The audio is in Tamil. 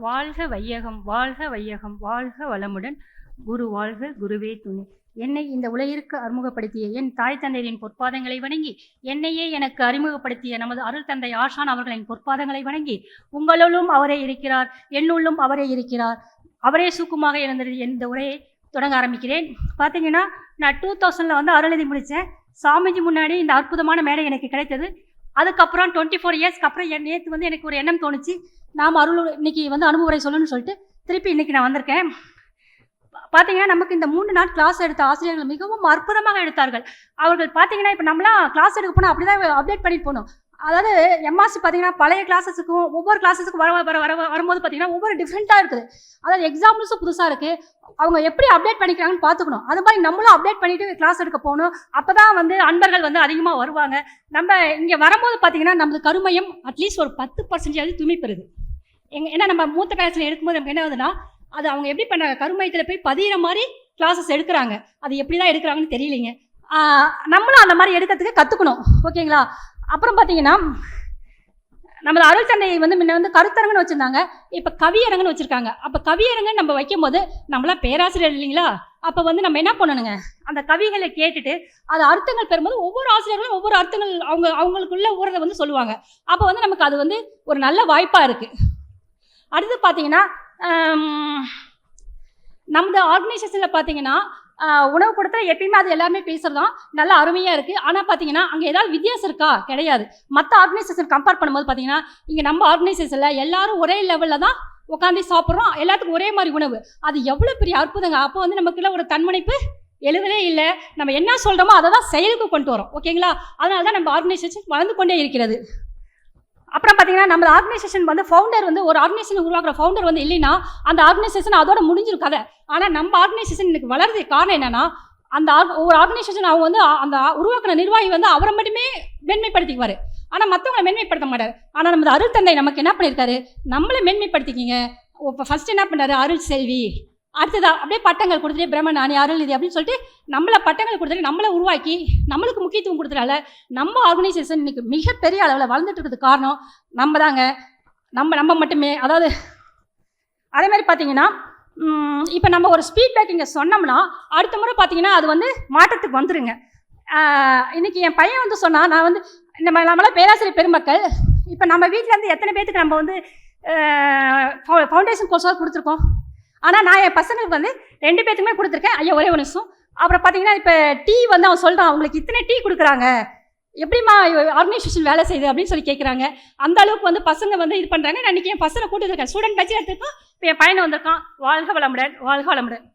வாழ்க வையகம், வாழ்க வையகம், வாழ்க வளமுடன். குரு வாழ்க, குருவே துணை. என்னை இந்த உலகிற்கு அறிமுகப்படுத்திய என் தாய் தந்தையரின் பொற்பாதங்களை வணங்கி, என்னையே எனக்கு அறிமுகப்படுத்திய நமது அருள் தந்தை ஆஷான் அவர்களின் பொற்பாதங்களை வணங்கி, உங்களுள்ளும் அவரே இருக்கிறார், என்னுள்ளும் அவரே இருக்கிறார், அவரே சூக்குமாக இருந்தது. இந்த உரையை தொடங்க ஆரம்பிக்கிறேன். பார்த்தீங்கன்னா, நான் 2000 வந்து அருள்நிதி முடித்தேன். சாமிஜி முன்னாடி இந்த அற்புதமான மேடை எனக்கு கிடைத்தது. அதுக்கப்புறம் 24 இயர்ஸ்க்கு அப்புறம் நேற்று வந்து எனக்கு ஒரு எண்ணம் தோணுச்சு, நாம் இன்னைக்கு வந்து அனுபவரை சொல்லணும்னு சொல்லிட்டு திருப்பி இன்னைக்கு நான் வந்திருக்கேன். பார்த்தீங்கன்னா, நமக்கு இந்த 3 நாள் கிளாஸ் எடுத்த ஆசிரியர்கள் மிகவும் அற்புதமாக எடுத்தார்கள். அவர்கள் பார்த்தீங்கன்னா, இப்போ நம்மளாம் கிளாஸ் எடுக்க போனால் அப்படி தான் அப்டேட் பண்ணிட்டு போகணும். அதாவது எம்ஆர்சி பார்த்தீங்கன்னா, பழைய கிளாஸஸுக்கும் ஒவ்வொரு கிளாஸஸுக்கும் வரும்போது பார்த்தீங்கன்னா ஒவ்வொரு டிஃப்ரெண்ட்டாக இருக்குது. அதாவது எக்ஸாம்பிள்ஸும் புதுசாக இருக்குது. அவங்க எப்படி அப்டேட் பண்ணிக்கிறாங்கன்னு பார்த்துக்கணும். அது மாதிரி நம்மளும் அப்டேட் பண்ணிவிட்டு கிளாஸ் எடுக்க போகணும். அப்போ தான் வந்து அன்பர்கள் வந்து அதிகமாக வருவாங்க. நம்ம இங்கே வரும்போது பார்த்தீங்கன்னா, நமது கருமையம் அட்லீஸ்ட் ஒரு 10% தூய்மை பெறுது. ஏன்னா நம்ம மூத்த கிளாஸில் எடுக்கும்போது நமக்கு என்ன ஆகுதுன்னா, அது அவங்க எப்படி பண்ணுறாங்க, கருமையத்தில் போய் பதிகிற மாதிரி கிளாஸஸ் எடுக்கிறாங்க. அது எப்படி தான் எடுக்கிறாங்கன்னு தெரியலைங்க. நம்மளும் அந்த மாதிரி எடுக்கிறதுக்கு கற்றுக்கணும். ஓகேங்களா? அப்புறம் பார்த்தீங்கன்னா, நமது அருள் தந்தையை வந்து முன்ன வந்து கருத்தரங்குன்னு வச்சுருந்தாங்க, இப்போ கவியரங்குன்னு வச்சுருக்காங்க. அப்போ கவியரங்குன்னு நம்ம வைக்கும்போது நம்மளாம் பேராசிரியர் இல்லைங்களா? அப்போ வந்து நம்ம என்ன பண்ணணுங்க, அந்த கவிகளை கேட்டுட்டு அது அர்த்தங்கள் பெறும்போது ஒவ்வொரு ஆசிரியர்களும் ஒவ்வொரு அர்த்தங்கள் அவங்களுக்குள்ள ஊறதை வந்து சொல்லுவாங்க. அப்போ வந்து நமக்கு அது வந்து ஒரு நல்ல வாய்ப்பாக இருக்குது. அடுத்து பார்த்தீங்கன்னா, நமது ஆர்கனைசேஷனில் பார்த்தீங்கன்னா, உணவு கொடுத்தா எப்பயுமே அது எல்லாருமே பேசுகிறது தான் நல்லா அருமையாக இருக்குது. ஆனால் பார்த்தீங்கன்னா, அங்கே ஏதாவது வித்தியாசம் இருக்கா? கிடையாது. மற்ற ஆர்கனைசேஷன் கம்பேர் பண்ணும்போது பார்த்தீங்கன்னா, இங்கே நம்ம ஆர்கனைசேஷனில் எல்லாரும் ஒரே லெவலில் தான் உட்காந்து சாப்பிட்றோம். எல்லாத்துக்கும் ஒரே மாதிரி உணவு. அது எவ்வளோ பெரிய அற்புதங்க. அப்போ வந்து நமக்குள்ள ஒரு தன்முனைப்பு எழுதவே இல்லை. நம்ம என்ன சொல்கிறோமோ அதை தான் செயலுக்கு கொண்டு வரோம். ஓகேங்களா? அதனால தான் நம்ம ஆர்கனைசேஷன் வளர்ந்து கொண்டே இருக்கிறது. அப்புறம் பார்த்தீங்கன்னா, நம்ம ஆர்கனைசேஷன் வந்து ஃபவுண்டர் வந்து ஒரு ஆர்கனைசேஷன் உருவாக்குற ஃபவுண்டர் வந்து இல்லைன்னா அந்த ஆர்கனைசேஷன் அதோட முடிஞ்சிடும் கதை. ஆனால் நம்ம ஆர்கனைசேஷன் எனக்கு வளர்றதுக்கு காரணம் என்னென்னா, அந்த ஒரு ஆர்கனைசேஷன் அவங்க வந்து அந்த உருவாக்குன நிர்வாகி வந்து அவரை மட்டுமே மேன்மைப்படுத்திக்குவார். ஆனால் மற்றவங்களை மேன்மைப்படுத்த மாட்டார். ஆனால் நமது அருள் தந்தை நமக்கு என்ன பண்ணியிருக்காரு, நம்மளை மேன்மைப்படுத்திக்கிங்க. இப்போ ஃபஸ்ட்டு என்ன பண்ணார், அருள் செல்வி, அடுத்ததாக அப்படியே பட்டங்கள் கொடுத்துட்டு பிரம்மஞானி, அருள்நிதி அப்படின்னு சொல்லிட்டு நம்மளை பட்டங்கள் கொடுத்துட்டு நம்மளை உருவாக்கி நம்மளுக்கு முக்கியத்துவம் கொடுத்தனால நம்ம ஆர்கனைசேஷன் இன்றைக்கி மிகப்பெரிய அளவில் வளர்ந்துட்டு இருக்கிறதுக்கு காரணம் நம்ம தாங்க. நம்ம மட்டுமே. அதாவது அதே மாதிரி பார்த்தீங்கன்னா, இப்போ நம்ம ஒரு ஸ்பீட் பேக்கிங்கை சொன்னோம்னா அடுத்த முறை பார்த்தீங்கன்னா அது வந்து மாற்றத்துக்கு வந்துடுங்க. இன்றைக்கி என் பையன் வந்து சொன்னால், நான் வந்து நம்மளாம் பேராசிரியர் பெருமக்கள், இப்போ நம்ம வீட்டிலேருந்து எத்தனை பேத்துக்கு நம்ம வந்து ஃபவுண்டேஷன் கோர்ஸாக கொடுத்துருக்கோம். ஆனால் நான் என் பசங்களுக்கு வந்து 2 பேத்துக்குமே கொடுத்துருக்கேன். ஐயா ஒரே ஒரு நிமிஷம். அப்புறம் பார்த்தீங்கன்னா, இப்போ டீ வந்து அவன் சொல்கிறான், அவங்களுக்கு இத்தனை டீ கொடுக்குறாங்க, எப்படிமா ஆர்கனைசேஷன் வேலை செய்யுது அப்படின்னு சொல்லி கேட்குறாங்க. அந்த அளவுக்கு வந்து பசங்க வந்து இது பண்ணுறாங்க. நான் இன்றைக்கி என் பசங்களை கூட்டிட்டு இருக்கேன். ஸ்டூடெண்ட் பச்சு எடுத்துருக்கோம். இப்போ என் பையனை வந்திருக்கான். வாழ்க வளமுடன், வாழ்க வளமுடன்.